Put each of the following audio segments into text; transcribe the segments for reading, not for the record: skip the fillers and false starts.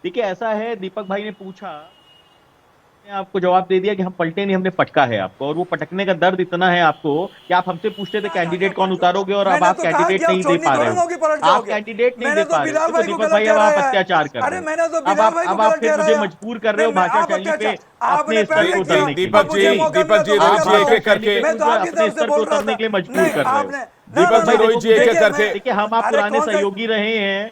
देखिए ऐसा है, दीपक भाई ने पूछा, ने आपको जवाब दे दिया कि हम पलटे नहीं, हमने पटका है आपको, और वो पटकने का दर्द इतना है आपको कि आप हमसे पूछते थे कैंडिडेट कौन उतारोगे, और अब मैंने आप तो कहा कि कैंडिडेट आप नहीं दे चोन्नी पा रहे दोनों हो। की पलट आप जाओगे। कैंडिडेट नहीं मैंने दे तो पा रहे हो, बिलाल देखो भाई को दीपक गलत भाई अब आप ठहराया है। अत्याचार कर रहे अरे हो। मैंने तो अब बिलाल आप भाई को अब आप गलत फिर मुझे ठहराया। मजबूर कर रहे नहीं हो मैं भाषा आप शैली पे अत्याचार आपने अपने स्तर पे पहले किया। उतरने के लिए। अब दीपक जी, मुझे मौका दीपक मिला जी, तो मैं आप रोहित कर जी रहा एक भाषा हूँ। एक शैली करके, पे मैं तो आपकी अपने तरफ से स्तर पे बोल रहा उतरने था। के लिए मजबूर नहीं कर रहे हो। आपने ना दीपक दीपक जी भाई ना देखो रोहित जी एक मुझे, एक देखिए करके। मैं देखिए हम आप अरे पुराने कौन सा सहयोगी रहे हैं,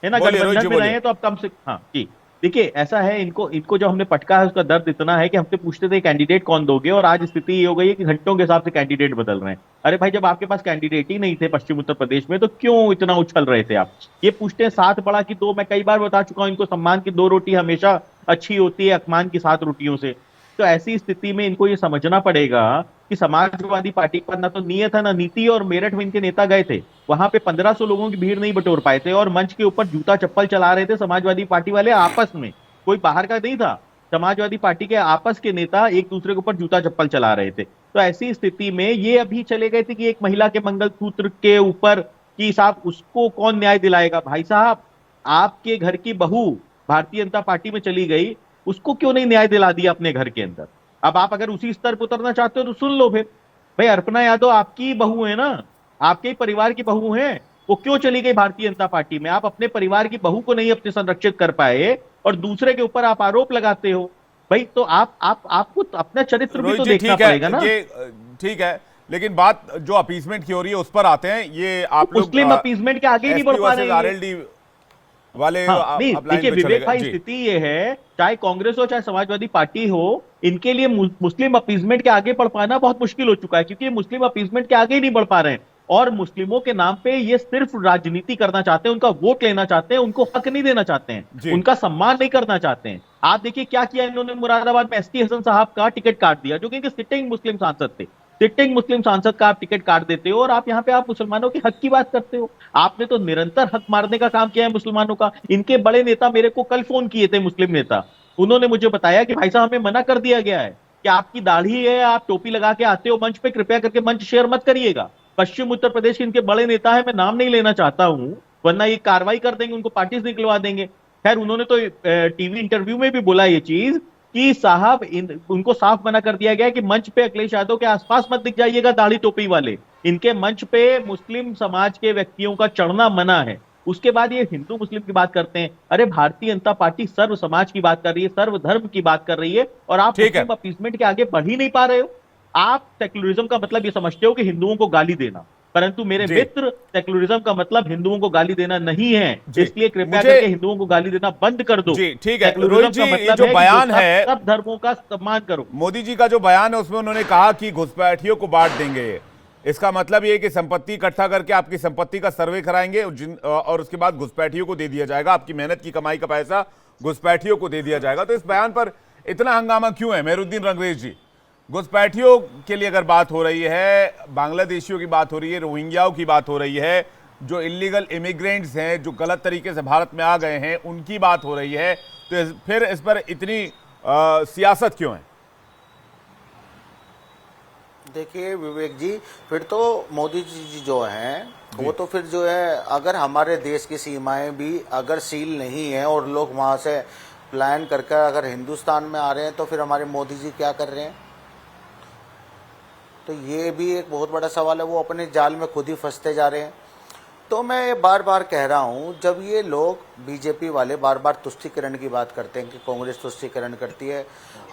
है ना, बोलिए रोहित गठबंधन जी में रहे बोलिए। हैं, तो अब कम से हाँ जी। देखिए ऐसा है, इनको इनको जो हमने पटका है उसका दर्द इतना है कि हमसे पूछते थे कैंडिडेट कौन दोगे, और आज स्थिति ये हो गई है कि घंटों के हिसाब से कैंडिडेट बदल रहे हैं। अरे भाई जब आपके पास कैंडिडेट ही नहीं थे पश्चिम उत्तर प्रदेश में, तो क्यों इतना उछल रहे थे आप? ये पूछते हैं सात बड़ा की दो, मैं कई बार बता चुका हूं इनको, सम्मान की दो रोटी हमेशा अच्छी होती है अपमान की सात रोटियों से। तो ऐसी स्थिति में इनको ये समझना पड़ेगा कि समाजवादी पार्टी पर ना तो नियत है ना नीति, और मेरठ में इनके नेता गए थे, वहां पे 1500 लोगों की भीड़ नहीं बटोर पाए थे, और मंच के ऊपर जूता चप्पल चला रहे थे समाजवादी पार्टी वाले आपस में, कोई बाहर का नहीं था। समाजवादी पार्टी के आपस के नेता एक दूसरे के ऊपर जूता चप्पल चला रहे थे। तो ऐसी स्थिति में ये अभी चले गए थे कि एक महिला के मंगलसूत्र के ऊपर कि साहब उसको कौन न्याय दिलाएगा। भाई साहब आपके घर की बहू भारतीय जनता पार्टी में चली गई, उसको क्यों नहीं न्याय दिला दिया अपने घर के अंदर? अब आप अगर उसी स्तर पर उतरना चाहते हो तो सुन लो फिर। भाई अर्पणा यादव आपकी बहू है ना, आपके ही परिवार की बहू है, वो क्यों चली गई भारतीय जनता पार्टी में? आप अपने परिवार की बहू को नहीं अपने संरक्षित कर पाए और दूसरे के ऊपर आप आरोप लगाते हो। भाई तो आप आपको तो अपना चरित्र भी रोहित तो जी देखना ठीक है, पड़ेगा ना। ये ठीक है, लेकिन बात जो अपीसमेंट की हो रही है उस पर आते हैं। ये तो आप लोग मुस्लिम अपीजमेंट के आगे ही नहीं बढ़ एसपी पा वर्सेस रहे हैं ये। आरएलडी वाले हाँ नहीं आप लाइन देखिए पे विवेक चलेगा भाई, जी। स्थिति ये है, चाहे कांग्रेस हो चाहे समाजवादी पार्टी हो, इनके लिए मुस्लिम अपीजमेंट के आगे बढ़ पाना बहुत मुश्किल हो चुका है, क्योंकि ये मुस्लिम अपीजमेंट के आगे ही नहीं बढ़ पा रहे हैं। और मुस्लिमों के नाम पे ये सिर्फ राजनीति करना चाहते हैं, उनका वोट लेना चाहते हैं, उनको हक नहीं देना चाहते हैं, जी उनका सम्मान नहीं करना चाहते हैं। आप देखिए क्या किया इन्होंने, मुरादाबाद में एसटी हसन साहब का टिकट काट दिया, जो कि इनके सिटिंग मुस्लिम सांसद थे। सिटिंग मुस्लिम सांसद का आप टिकट काट देते हो, और आप यहाँ पे आप मुसलमानों के हक की बात करते हो। आपने तो निरंतर हक मारने का काम किया है मुसलमानों का। इनके बड़े नेता मेरे को कल फोन किए थे, मुस्लिम नेता, उन्होंने मुझे बताया कि भाई साहब हमें मना कर दिया गया है कि आपकी दाढ़ी है, आप टोपी लगा के आते हो मंच पे, कृपया करके मंच शेयर मत करिएगा। पश्चिम उत्तर प्रदेश के इनके बड़े नेता है, मैं नाम नहीं लेना चाहता हूं, वरना ये कार्रवाई कर देंगे, उनको पार्टी से निकलवा देंगे। खैर उन्होंने तो टीवी इंटरव्यू में भी बोला ये चीज कि साहब उनको साफ मना कर दिया गया है कि मंच पे अखिलेश यादव के आसपास मत दिख जाइएगा दाढ़ी टोपी वाले। इनके मंच पे मुस्लिम समाज के व्यक्तियों का चढ़ना मना है। उसके बाद ये हिंदू मुस्लिम की बात करते हैं। अरे भारतीय जनता पार्टी सर्व समाज की बात कर रही है, सर्व धर्म की बात कर रही है, और आप ठीक है। मुस्लिम अपीसमेंट के आगे बढ़ ही नहीं पा रहे हो। आप सेक्युलरिज्म का मतलब ये समझते हो कि हिंदुओं को गाली देना, परंतु मेरे जी मित्र सेक्युलरिज्म का मतलब हिंदुओं को गाली देना नहीं है। जी इसलिए कृपया मुझे करके हिंदुओं को गाली देना बंद कर दो। जी ठीक है सेक्युलरिज्म रोहित जी, का ये मतलब जो है कि बयान सब है सब धर्मों का सम्मान करो। मोदी जी का, जो बयान है उसमें उन्होंने कहा कि घुसपैठियों को बांट देंगे। इसका मतलब ये है कि संपत्ति इकट्ठा करके आपकी संपत्ति का सर्वे कराएंगे और उसके बाद घुसपैठियों को दे दिया जाएगा, आपकी मेहनत की कमाई का पैसा घुसपैठियों को दे दिया जाएगा। तो इस बयान पर इतना हंगामा क्यों है मेहरुद्दीन रंगरेज जी? घुसपैठियों के लिए अगर बात हो रही है, बांग्लादेशियों की बात हो रही है, रोहिंग्याओं की बात हो रही है, जो इलीगल इमिग्रेंट्स हैं जो गलत तरीके से भारत में आ गए हैं उनकी बात हो रही है, तो फिर इस पर इतनी सियासत क्यों है? देखिए विवेक जी, फिर तो मोदी जी जो हैं वो तो फिर जो है, अगर हमारे देश की सीमाएं भी अगर सील नहीं है और लोग वहाँ से प्लान करके अगर हिंदुस्तान में आ रहे हैं, तो फिर हमारे मोदी जी क्या कर रहे हैं? तो ये भी एक बहुत बड़ा सवाल है। वो अपने जाल में खुद ही फंसते जा रहे हैं। तो मैं ये बार बार कह रहा हूँ, जब ये लोग बीजेपी वाले बार बार तुष्टीकरण की बात करते हैं कि कांग्रेस तुष्टीकरण करती है,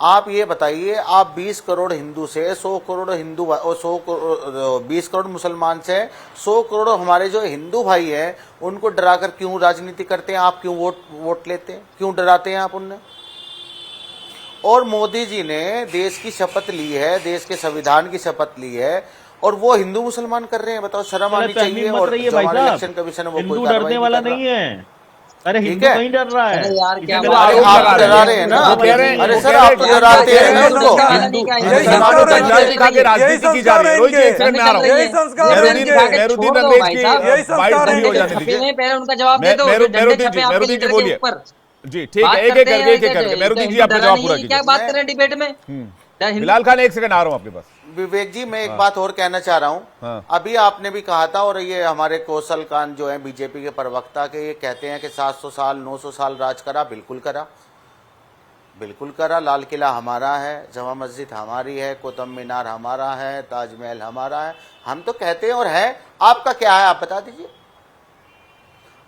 आप ये बताइए, आप 20 करोड़ हिंदू से 100 करोड़ हिंदू और 20 करोड़ मुसलमान से 100 करोड़ हमारे जो हिंदू भाई हैं उनको डराकर क्यों राजनीति करते हैं? आप क्यों वोट लेते हैं? क्यों डराते हैं आप उन्हें? और मोदी जी ने देश की शपथ ली है, देश के संविधान की शपथ ली है, और वो हिंदू मुसलमान कर रहे हैं। बताओ, शर्म आनी चाहिए। और जो हमारा इलेक्शन कमीशन है वो हिंदू कोई डरने वाला नहीं है। अरे हिंदू कहीं डर रहा है? अरे यार क्या आप डरा रहे हैं ना? अरे सर आप तो डराते हैं उनको। राजनीति की जा रही है। रोहित जी, एक सेकंड में आ रहा हूँ। यही संस्कार है इनके। मेहरुद्दीन रंगरेज की यही संस्कार बाइट है पूरी हो इनके। जाने दीजिए। पहले उनका जवाब दे दो। मेहरुद्दीन जी बोलिए। जी ठीक है, एक एक करके मेहरुद्दीन जी आपका जवाब पूरा कीजिए। क्या बात कर रहे हैं डिबेट में? बिलाल खान, एक सेकंड आ रहा हूं आपके पास। विवेक जी, मैं एक बात और कहना चाह रहा हूँ। हाँ। अभी आपने भी कहा था, और ये हमारे कौशल कांत जो है बीजेपी के प्रवक्ता के, ये कहते हैं कि 700 साल 900 साल राज करा। बिल्कुल करा, बिल्कुल करा। लाल किला हमारा है, जमा मस्जिद हमारी है, कुतुब मीनार हमारा है, ताजमहल हमारा है। हम तो कहते हैं और है। आपका क्या है, आप बता दीजिए,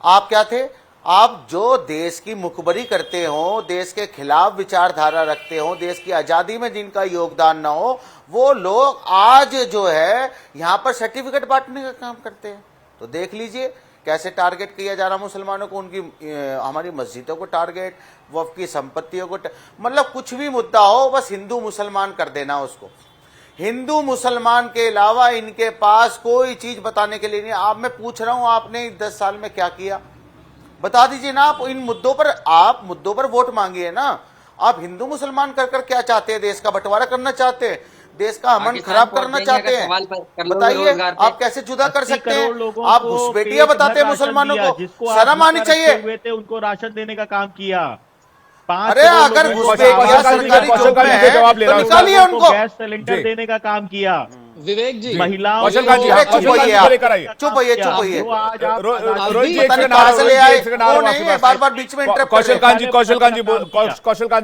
आप क्या थे? आप जो देश की मुखबरी करते हो, देश के खिलाफ विचारधारा रखते हो, देश की आजादी में जिनका योगदान ना हो, वो लोग आज जो है यहां पर सर्टिफिकेट बांटने का काम करते हैं। तो देख लीजिए कैसे टारगेट किया जा रहा मुसलमानों को, उनकी हमारी मस्जिदों को टारगेट, वक्फ की संपत्तियों को मतलब कुछ भी मुद्दा हो बस हिंदू मुसलमान कर देना उसको। हिंदू मुसलमान के अलावा इनके पास कोई चीज बताने के लिए नहीं। आप, मैं पूछ रहा हूं, आपने 10 साल में क्या किया बता दीजिए ना। आप इन मुद्दों पर, आप मुद्दों पर वोट मांगिए ना। आप हिंदू मुसलमान कर कर क्या चाहते हैं? देश का बंटवारा करना चाहते हैं, देश का अमन खराब करना चाहते हैं? बताइए आप कैसे जुदा कर सकते हैं? आप घुसपैठिया बताते हैं मुसलमानों को, शर्म आनी चाहिए। हुए थे उनको राशन देने का काम किया। अरे अगर घुसपैठिया सरकारी जॉब में है तो निकालिए उनको। गैस सिलेंडर देने का काम किया विवेक जी, महिलाओं कौशल कांत जी, चुप कौशल कांत जी होइए, को लेकर आइए। चुप होइए, चुप होइए। रोहित जी, एक पता नहीं सेकंड आ कहां रहा से हूं, ले आए, एक सेकंड आ रहा वो हूं नहीं आपके है, पास। बार बार बीच में इंटरप्ट कर कौशल रहे कांत जी, हैं। कौशल कांत जी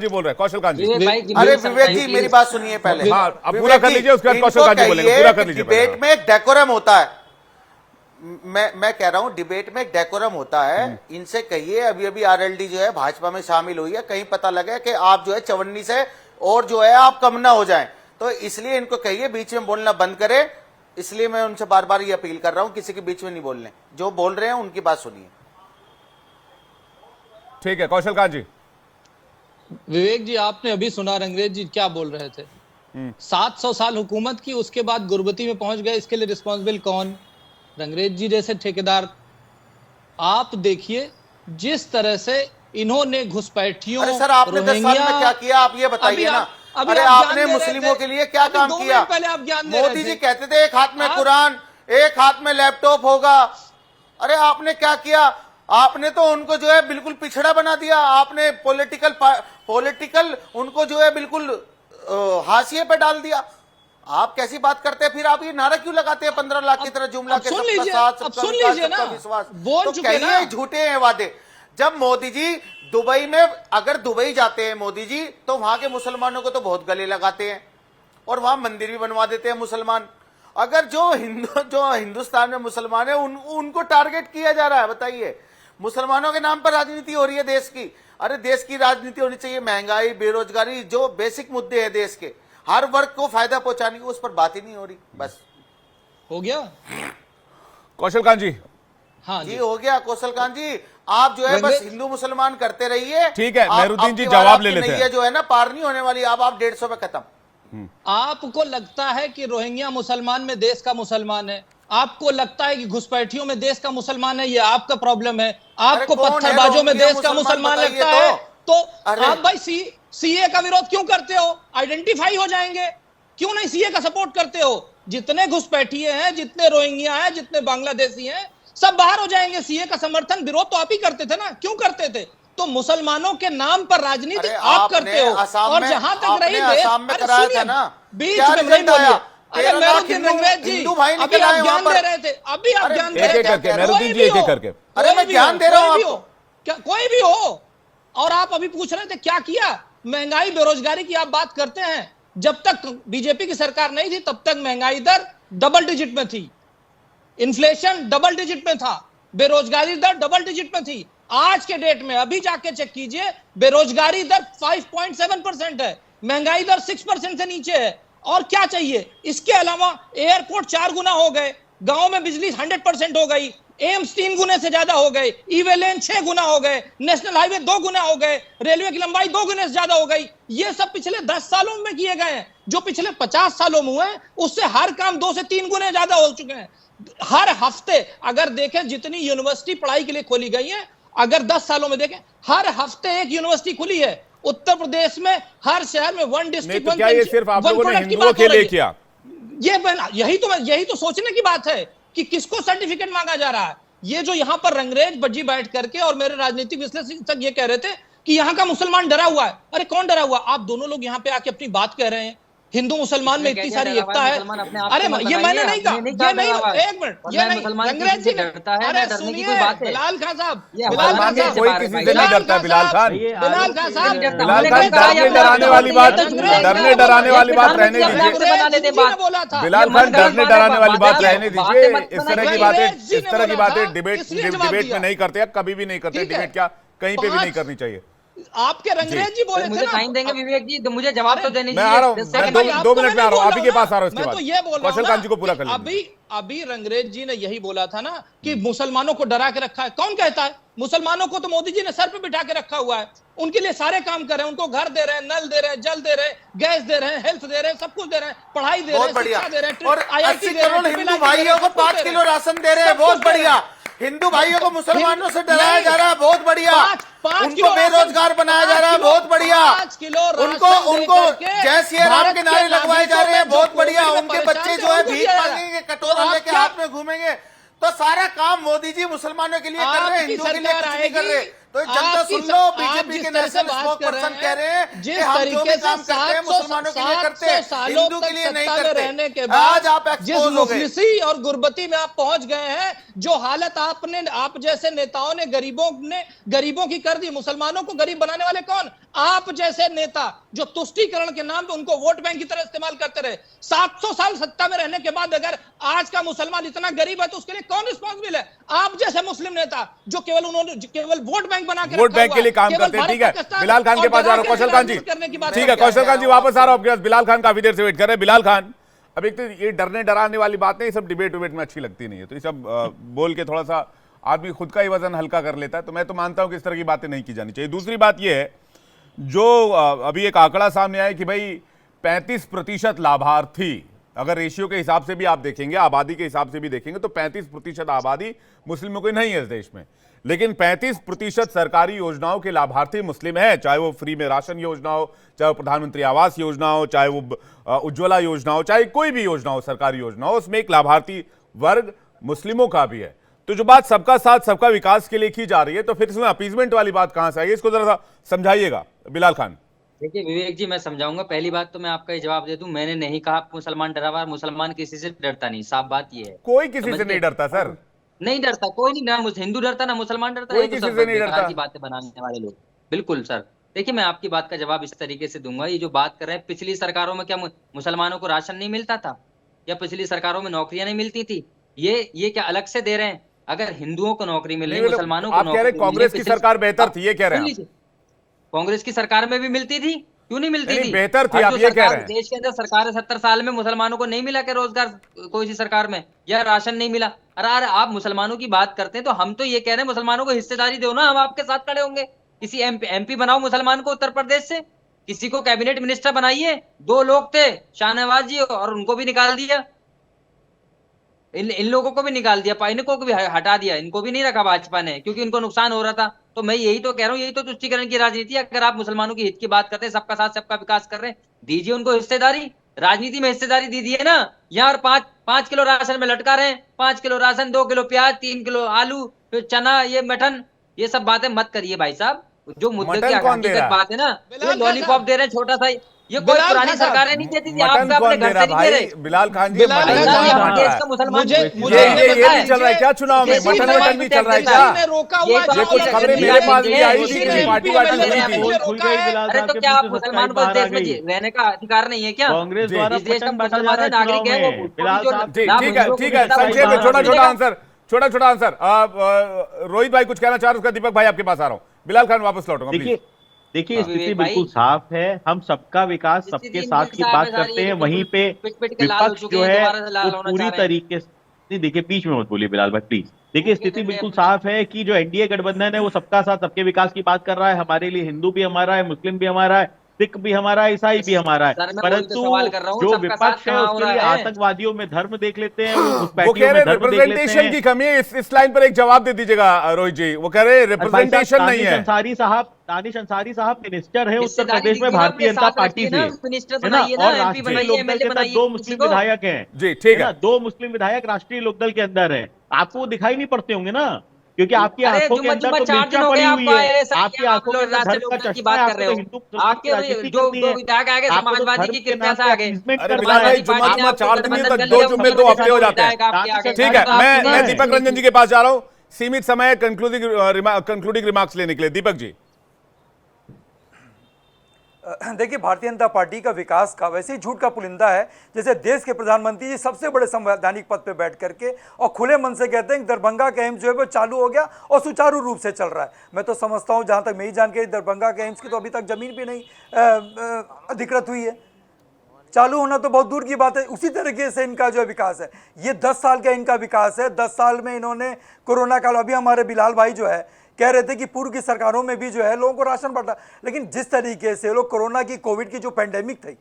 बोल रहे हैं, कौशल कांत जी। अरे विवेक जी, मेरी बात सुनिए पहले। हाँ, अब पूरा कर लीजिए, उसके बाद कौशल कांत जी बोलेंगे। पूरा कर लीजिए। डिबेट में एक डेकोरम होता है। मैं कह रहा हूं डिबेट में एक डेकोरम होता है। इनसे कहिए, अभी अभी आरएलडी जो है भाजपा में शामिल हुई है, कहीं पता लगे कि आप जो है चवन्नी से और जो है आप कम ना हो जाएं, तो इसलिए इनको कहिए बीच में बोलना बंद करें। इसलिए मैं उनसे बार बार ये अपील कर रहा हूं, किसी के बीच में नहीं बोलने, जो बोल रहे हैं उनकी बात सुनिए। ठीक है, कौशल कांत जी। विवेक जी, आपने अभी सुना रंगरेज जी क्या बोल रहे थे। 700 साल हुकूमत की, उसके बाद गुरबती में पहुंच गए, इसके लिए रिस्पॉन्सिबल कौन? रंगरेज जी जैसे ठेकेदार। आप देखिए जिस तरह से इन्होंने घुसपैठियों, अरे सर, आपने 10 साल में क्या किया, आप ये बताइए ना। अरे आपने मुस्लिमों के लिए क्या काम किया? पहले आप ज्ञान दे रहे थे। मोदी जी कहते थे एक हाथ में कुरान, एक हाथ में लैपटॉप होगा। अरे आपने क्या किया? आपने तो उनको जो है बिल्कुल पिछड़ा बना दिया। आपने पॉलिटिकल उनको जो है बिल्कुल हाशिए पे डाल दिया। आप कैसी बात करते हैं? फिर आप ये नारा क्यों लगाते हैं 15 लाख की तरह जुमला के? सबका साथ, सबका विकास, सबका विश्वास। तो कहिए झूठे हैं वादे। जब मोदी जी दुबई में, अगर दुबई जाते हैं मोदी जी, तो वहां के मुसलमानों को तो बहुत गले लगाते हैं और वहां मंदिर भी बनवा देते हैं मुसलमान। अगर जो हिंदुस्तान में मुसलमान है उनको टारगेट किया जा रहा है। बताइए, मुसलमानों के नाम पर राजनीति हो रही है देश की। अरे देश की राजनीति होनी चाहिए, महंगाई, बेरोजगारी, जो बेसिक मुद्दे हैं देश के, हर वर्ग को फायदा पहुंचाने की, उस पर बात ही नहीं हो रही। बस हो गया कौशल कांत जी। हाँ जी, हो गया कौशल कांत जी। आप जो है बस हिंदू मुसलमान करते रहिए। ठीक है, मेहरुद्दीन जी जवाब ले लेते हैं। जो है ना पार नहीं होने वाली। आप 150 पे खत्म। आपको लगता है कि रोहिंग्या मुसलमान में देश का मुसलमान है? आपको लगता है कि घुसपैठियों में देश का मुसलमान है? ये आपका प्रॉब्लम है। आपको पत्थरबाजों में देश का मुसलमान लगता है तो आप भाई सीए का विरोध क्यों करते हो? आइडेंटिफाई हो जाएंगे। क्यों नहीं सीए का सपोर्ट करते हो? जितने घुसपैठिए हैं, जितने रोहिंग्या हैं, जितने बांग्लादेशी हैं, सब बाहर हो जाएंगे। सीए का समर्थन, विरोध तो आप ही करते थे ना, क्यों करते थे? तो मुसलमानों के नाम पर राजनीति आप करते हो। और जहां तक रही देश, बीच में नहीं बोलिए। अरे मेहरुद्दीन रंगरेज जी, अभी आप ज्ञान दे रहे थे, अभी आप ज्ञान दे रहे थे। मेहरुद्दीन जी, एक करके। अरे मैं ज्ञान दे रहा हूं, कोई भी हो। और आप अभी पूछ रहे थे क्या किया? महंगाई, बेरोजगारी की आप बात करते हैं। जब तक बीजेपी की सरकार नहीं थी तब तक महंगाई दर डबल डिजिट में थी, इन्फ्लेशन डबल डिजिट में था, बेरोजगारी दर डबल डिजिट में थी। आज के डेट में अभी जाके चेक कीजिए, बेरोजगारी दर 5.7% है, महंगाई दर 6% से नीचे है। और क्या चाहिए? इसके अलावा एयरपोर्ट 4 गुना हो गए, गांव में बिजली 100% हो गई, एम्स 3 गुने से ज्यादा हो गए, ईवे लेन 6 गुना हो गए, नेशनल हाईवे 2 गुना हो गए, रेलवे की लंबाई 2 गुने से ज्यादा हो गई। ये सब पिछले 10 सालों में किए गए हैं। जो पिछले 50 सालों में हुए उससे हर काम 2 से 3 गुने ज्यादा हो चुके हैं। हर हफ्ते अगर देखें जितनी यूनिवर्सिटी पढ़ाई के लिए खोली गई है, अगर 10 सालों में देखें हर हफ्ते एक यूनिवर्सिटी खुली है। उत्तर प्रदेश में हर शहर में 1 डिस्ट्रिक्ट तो क्या ये सिर्फ आप लोगों ने हिंदुओं के लिए किया? यही तो सोचने की बात है कि किसको सर्टिफिकेट मांगा जा रहा है। ये जो यहां पर रंगरेज बज्जी बैठ करके और मेरे राजनीतिक विश्लेषक ये कह रहे थे कि यहां का मुसलमान डरा हुआ है। अरे कौन डरा हुआ? आप दोनों लोग यहां पे आके अपनी बात कह रहे हैं। हिंदू मुसलमान में इतनी सारी एकता है। अरे ये मैंने नहीं कहा, ये नहीं, एक मिनट, ये नहीं, अंग्रेज जी ने, अरे सुनिए बिलाल खान साहब, बिलाल खान साहब, कोई किसी से नहीं डरता बिलाल खान। बिलाल खान साहब, बिलाल खान डरने डराने वाली बात रहने दीजिए। बिलाल खान डरने डराने वाली बात रहने दीजिए। इस तरह की बातें डिबेट में नहीं करते, कभी भी नहीं करते डिबेट, क्या कहीं पे भी नहीं करनी चाहिए। आपके रंगरेज जी बोले थे मुझे ना, टाइम देंगे विवेक जी, तो मुझे जवाब तो देने मैं आ रहा हूँ, मैं 2 मिनट में आ रहा हूँ, आप ही के पास आ रहा हूँ। इसके मैं तो ये बोल बाद रहा हूँ कौशल कांत जी को पूरा कर ना, अभी रंगरेज जी ने यही बोला था ना कि मुसलमानों को डरा के रखा है। कौन कहता है? मुसलमानों को तो मोदी जी ने सर पे बिठा के रखा हुआ है, उनके लिए सारे काम कर रहे हैं, उनको घर दे रहे हैं, नल दे रहे हैं, जल दे रहे हैं, गैस दे रहे हैं, हेल्थ दे रहे हैं, सब कुछ दे रहे हैं, पढ़ाई दे रहे हैं, शिक्षा दे रहे हैं, और 80 करोड़ हिंदू भाइयों को 5 किलो राशन दे रहे हैं, बहुत बढ़िया। हिंदू भाइयों को मुसलमानों से डराया जा रहा है, बहुत बढ़िया। उनको बेरोजगार बनाया जा रहा है, बहुत बढ़िया। उनको जय श्री राम के नारे लगवाए जा रहे हैं, बहुत बढ़िया। उनके बच्चे जो है भीख मांगेंगे, कटोरा लेके हाथ में घूमेंगे। तो सारा काम मोदी जी मुसलमानों के लिए कर रहे हैं, हिंदू के लिए कुछ नहीं कर रहे। तो जनता सुन लो, बीजेपी के नेशनल स्पोक्सपर्सन कह रहे हैं कि हम जो भी काम करते हैं मुसलमानों के लिए करते हैं, हिंदू के लिए नहीं करते। आज आप जिस मुफलिसी और गुर्बती में आप पहुंच गए हैं, जो हालत आप जैसे नेताओं ने गरीबों की कर दी। मुसलमानों को गरीब बनाने वाले कौन? आप जैसे नेता, जो तुष्टीकरण के नाम पे उनको वोट बैंक की तरह इस्तेमाल करते रहे। 700 साल सत्ता में रहने के बाद अगर आज का मुसलमान इतना गरीब है तो उसके लिए कौन रिस्पॉन्सिबल है? आप जैसे मुस्लिम नेता जो केवल वोट बैंक बना के वोट बैंक के लिए काम करते हैं। ठीक है, बिलाल खान के पास जा रहा हूं। कौशल खान जी, ठीक है, कौशल खान जी वापस आ रहा हूं आपके पास। बिलाल खान काफी देर से वेट कर रहे हैं। बिलाल खान, अब एक तो ये डरने डराने वाली बात नहीं, सब डिबेट में अच्छी लगती नहीं है, तो ये सब बोल के थोड़ा सा आदमी खुद का ही वजन हल्का कर लेता है। तो मैं तो मानता हूं कि इस तरह की बातें नहीं की जानी चाहिए। दूसरी बात यह है, जो अभी एक आंकड़ा सामने आया कि भाई 35% लाभार्थी, अगर रेशियो के हिसाब से भी आप देखेंगे, आबादी के हिसाब से भी देखेंगे, तो 35% आबादी मुस्लिमों की नहीं है इस देश में, लेकिन 35% सरकारी योजनाओं के लाभार्थी मुस्लिम हैं। चाहे वो फ्री में राशन योजना हो, चाहे वो प्रधानमंत्री आवास योजना हो, चाहे वो उज्ज्वला योजना हो, चाहे कोई भी योजना हो, सरकारी योजना हो, उसमें एक लाभार्थी वर्ग मुस्लिमों का भी है। तो जो बात सबका साथ सबका विकास के लिए की जा रही है, तो फिर इसमें अपीजमेंट वाली बात कहां से आई? इसको जरा समझाइएगा बिलाल खान। देखिए विवेक जी, मैं समझाऊंगा। पहली बात तो मैं आपका ये जवाब दे दूं, मैंने नहीं कहा मुसलमान डरा हुआ, मुसलमान किसी से डरता नहीं, साफ बात ये है। कोई किसी से नहीं डरता सर, नहीं डरता कोई नहीं, ना हिंदू डरता ना मुसलमान डरता, कोई किसी से नहीं डरता। की बातें बनाने वाले लोग। बिल्कुल सर, देखिए मैं आपकी बात का जवाब इस तरीके से दूंगा। ये जो बात कर रहे हैं, पिछली सरकारों में क्या मुसलमानों को राशन नहीं मिलता था, या पिछली सरकारों में नौकरियां नहीं मिलती थी? ये क्या अलग से दे रहे हैं? अगर हिंदुओं को नौकरी मिल रही, मुसलमानों को नौकरी, कांग्रेस की सरकार बेहतर थी, ये कह रहे हैं? कांग्रेस की सरकार में भी मिलती थी, क्यों नहीं मिलती थी? बेहतर थी, आप ये कह रहे हैं? देश के अंदर सरकार 70 साल में मुसलमानों को नहीं मिला कि रोजगार कोई सी सरकार में, या राशन नहीं मिला? अरे आप मुसलमानों की बात करते हैं, तो हम तो ये कह रहे हैं मुसलमानों को हिस्सेदारी दो ना, हम आपके साथ खड़े होंगे। किसी एमपी बनाओ मुसलमान को उत्तर प्रदेश से, किसी को कैबिनेट मिनिस्टर बनाइए। 2 लोग थे, शाहनवाज जी, और उनको भी निकाल दिया, इन लोगों को भी निकाल दिया, इनको भी हटा दिया, इनको भी नहीं रखा भाजपा ने, क्योंकि इनको नुकसान हो रहा था। तो मैं यही तो कह रहा हूँ, यही तो तुष्टीकरण की राजनीति है। अगर आप मुसलमानों की हित की बात करते हैं, सबका साथ सबका विकास कर रहे हैं, दीजिए उनको हिस्सेदारी। राजनीति में हिस्सेदारी दीजिए ना। यहाँ 5 किलो राशन में लटका रहे हैं, 5 किलो राशन, 2 किलो प्याज, 3 किलो आलू, फिर चना, ये मटन, ये सब बातें मत करिए भाई साहब। जो मुद्दे की हकीकत बात है ना, ये लॉलीपॉप दे रहे हैं छोटा सा, ये कोई पुरानी सरकारें नहीं देती थी, आप अपने घर से नहीं दे रहे। बिलाल खान जी, मुझे ये भी चल रहा है क्या चुनाव में? मटन भी चल रहा है क्या? ये कुछ खबरें मेरे पास भी आई थी कि पार्टी हुई थी। अरे तो क्या आप मुसलमान को देश में रहने का अधिकार नहीं है क्या? कांग्रेस द्वारा इस देश का मुसलमान नागरिक है वो। ठीक है, संक्षेप में छोटा आंसर। रोहित भाई कुछ कहना चाह रहे, उसका दीपक भाई आपके पास आ रहा हूँ। बिलाल खान वापस लौटूंगा। देखिए स्थिति बिल्कुल साफ है, हम सबका विकास सबके साथ की बात करते हैं, वहीं पे विपक्ष जो है वो पूरी तरीके से नहीं। देखिए बीच में मत बोलिए बिलाल भाई प्लीज। देखिए स्थिति बिल्कुल साफ है कि जो एनडीए गठबंधन है वो सबका साथ सबके विकास की बात कर रहा है। हमारे लिए हिंदू भी हमारा है, मुस्लिम भी हमारा है, सिख भी हमारा है, ईसाई भी हमारा है, परंतु जो विपक्ष है उसके लिए आतंकवादियों में धर्म देख लेते हैं, वो कह रहे रिप्रेजेंटेशन की कमी है। इस लाइन पर एक जवाब दे दीजिएगा रोहित जी। वो कह रहे रिप्रेजेंटेशन नहीं है। दानिश अंसारी साहब मिनिस्टर है उत्तर प्रदेश में भारतीय जनता पार्टी से, है ना, और राष्ट्रीय लोकदल के अंदर 2 मुस्लिम विधायक हैं जी, ठीक है, 2 मुस्लिम विधायक राष्ट्रीय लोकदल के अंदर है। आपको दिखाई नहीं पड़ते होंगे ना क्योंकि आपकी अरे आंखों के जुम्मा अंदर जुम्मा तो 4 मिर्चा दिन हो पड़ी गए हुई आपको है, ऐसा आपकी क्या आप आंखों के लोग अंदर राष्ट्रीय धर्म का लोकदल की चश्मा है, बात कर आपको रहे तो हो। हिंदू संस्कृति की आपके राजनीति जो करनी है, विधायक आगे आपको तो समाजवादी धर्म की के कृपया नाम से पे आ गए। appeasement अरे करना बिलाल है। भाई जुम्मा पार्टी ने जुम्मा आपको 4 दिन नहीं तो गठबंधन 2 कर लिया, जुम्मे उसका 2 मतलब हफ्ते हो जाते हैं। विधायक आपके आगे ठीक है, तो आप मैं नहीं दीपक रंजन जी के पास जा रहा हूं सीमित समय कंक्लूडिंग रिमार्क्स लेने के लिए। दीपक जी, देखिए, भारतीय जनता पार्टी का विकास का वैसे ही झूठ का पुलिंदा है जैसे देश के प्रधानमंत्री जी सबसे बड़े संवैधानिक पद पे बैठ करके और खुले मन से कहते हैं कि दरभंगा का एम्स जो है वो चालू हो गया और सुचारू रूप से चल रहा है। मैं तो समझता हूं, जहां तक मेरी जानकारी, दरभंगा के एम्स की तो अभी तक जमीन भी नहीं अधिकृत हुई है। चालू होना तो बहुत दूर की बात है। उसी तरीके से इनका जो विकास है, ये 10 साल का इनका विकास है। 10 साल में इन्होंने कोरोना काल, अभी हमारे बिलाल भाई जो है कह रहे थे कि पूर्व की सरकारों में भी जो है लोगों को राशन बढ़ता, लेकिन जिस तरीके से लोग कोरोना की, कोविड की जो पेंडेमिक थी,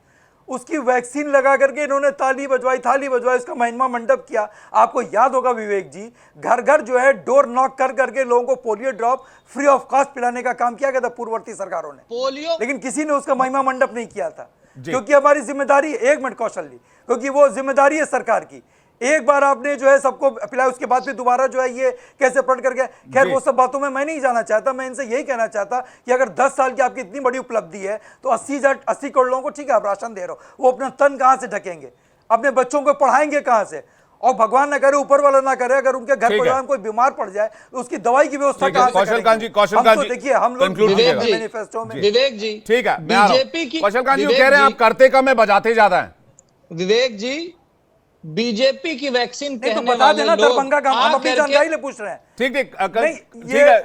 उसकी वैक्सीन लगा करके इन्होंने थाली बजवाई, उसका महिमा मंडप किया। आपको याद होगा विवेक जी, घर घर जो है डोर नॉक कर करके लोगों को polio drop free of cost पिलाने का काम किया गया था पूर्ववर्ती सरकारों ने, पोलियो, लेकिन किसी ने उसका महिमा मंडप नहीं किया था। क्योंकि हमारी जिम्मेदारी, एक मिनट कौशल जी, क्योंकि वो जिम्मेदारी है सरकार की। एक बार आपने जो है सबको पिलाया, उसके बाद फिर दोबारा जो है ये कैसे पलट कर गया। खैर, वो सब बातों में मैं नहीं जाना चाहता। मैं इनसे यही कहना चाहता कि अगर 10 साल की आपकी इतनी बड़ी उपलब्धि है तो 80 करोड़ लोगों को, ठीक है, आप राशन दे रहे हो, वो अपना तन कहां से ढकेंगे, अपने बच्चों को पढ़ाएंगे कहां से, और भगवान ना करे, ऊपर वाला ना करे, अगर उनके घर परिवार में कोई बीमार पड़ जाए तो उसकी दवाई की व्यवस्था कहां से कौशल कांत जी, कौशल हम कांत तो जी, देखिए, हम लोग conclude कीजिएगा। मैनिफेस्टो में विवेक जी, ठीक है, मैं आ रहा हूं। बीजेपी की, कौशल कांत जी विवेक कह रहे हैं जी, आप करते कम है, बजाते ज्यादा है। विवेक जी, बीजेपी की वैक्सीन नहीं तो कहने बता वाले देना लोग दरभंगा का, हम अपनी आकर जानकारी के, ले पूछ रहे हैं। ठीक ठीक नहीं, ठीक है,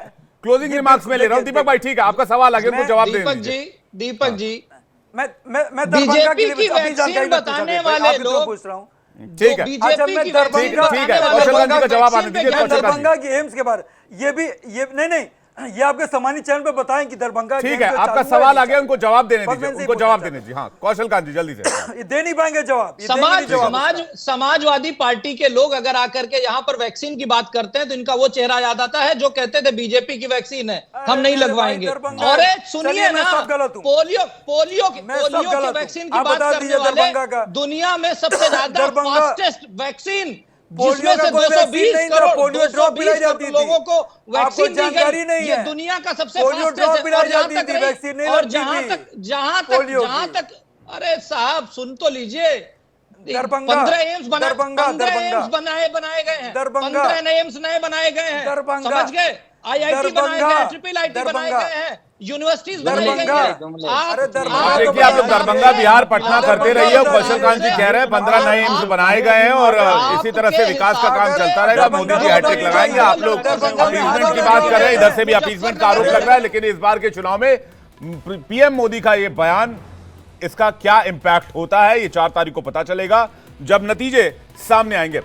क्लोजिंग रिमार्क्स में ले रहा हूं। दीपक भाई, ठीक है, आपका सवाल आगे उनको जवाब देने दीजिए। दीपक जी, मैं दरभंगा बीजेपी की अपनी जानकारी वैक्सीन बताने वाले लोग, पूछ रहा हूँ। ठीक है, अच्छा, बीजेपी मैं की दरभंगा, वैक्सीन ठीक है, बताने कौशल वाले कांत जी का लोग जवाब आने वैक्सीन पे दीजिए। क्या कौशल कांत जी, दरभंगा की एम्स के बारे, ये नहीं, ये आपके सम्मानित चैनल पे बताएं कि दरभंगा ठीक है, आपका सवाल आ गया, उनको जवाब देने दीजिए, उनको जवाब देने दीजिए। हाँ, कौशल कांत जी जल्दी से। ये दे नहीं पाएंगे जवाब, ये देंगे नहीं जवाब उसका। समाजवादी पार्टी के लोग अगर आकर के यहाँ पर वैक्सीन की बात करते हैं तो इनका वो चेहरा याद आता है जो कहते थे बीजेपी की वैक्सीन है, हम नहीं अरे लगवाएंगे। भाई, दरभंगा, और चलिए, सुनिए मैं ना, सब गलत हूं। पोलियो मैं सब की गलत हूं। वैक्सीन की आप बात बता करने दीजिए दरभंगा वाले का। दुनिया में सबसे ज्यादा दरभंगा, फास्टेस्ट वैक्सीन, पोलियो जिसमें का से कोई वैक्सीन नहीं था, 220 पोलियो ड्रॉप पिलाई जाती थी। लोगों को आपको वैक्सीन दी जानकारी गई। नहीं ये है। दुनिया का सबसे पोलियो फास्टेस्ट ड्रॉप है। पिलाई और जहां जाती तक थी, रही- वैक्सीन नहीं और लगती जहां थी। तक अरे साहब सुन तो लीजिए, दरभंगा, 15 एम्स दरभंगा, 15 एम्स बनाए गए हैं, दरभंगा, 15 नए एम्स नए बनाए गए हैं, दरभंगा, समझ गए, आईआईटी बनाए दरभंगा, गए, ट्रिपल आईटी बनाए दरभंगा, गए हैं, यूनिवर्सिटीज बनाई गई दरभंगा, हैं। अरे दरभंगा, देखिए, आप लोग दरभंगा, बिहार, पटना करते रहिए। कौशल कांत जी कह रहे हैं 15 नए एम्स बनाए गए हैं और इसी तरह से विकास का काम चलता रहेगा। मोदी जी हैट्रिक लगाएंगे। आप लोग अपीजमेंट की बात कर रहे हैं, इधर से भी अपीजमेंट का आरोप लग रहा है, लेकिन इस बार के चुनाव में पीएम मोदी का ये बयान, इसका क्या इंपैक्ट होता है, ये 4 तारीख को पता चलेगा जब नतीजे सामने आएंगे।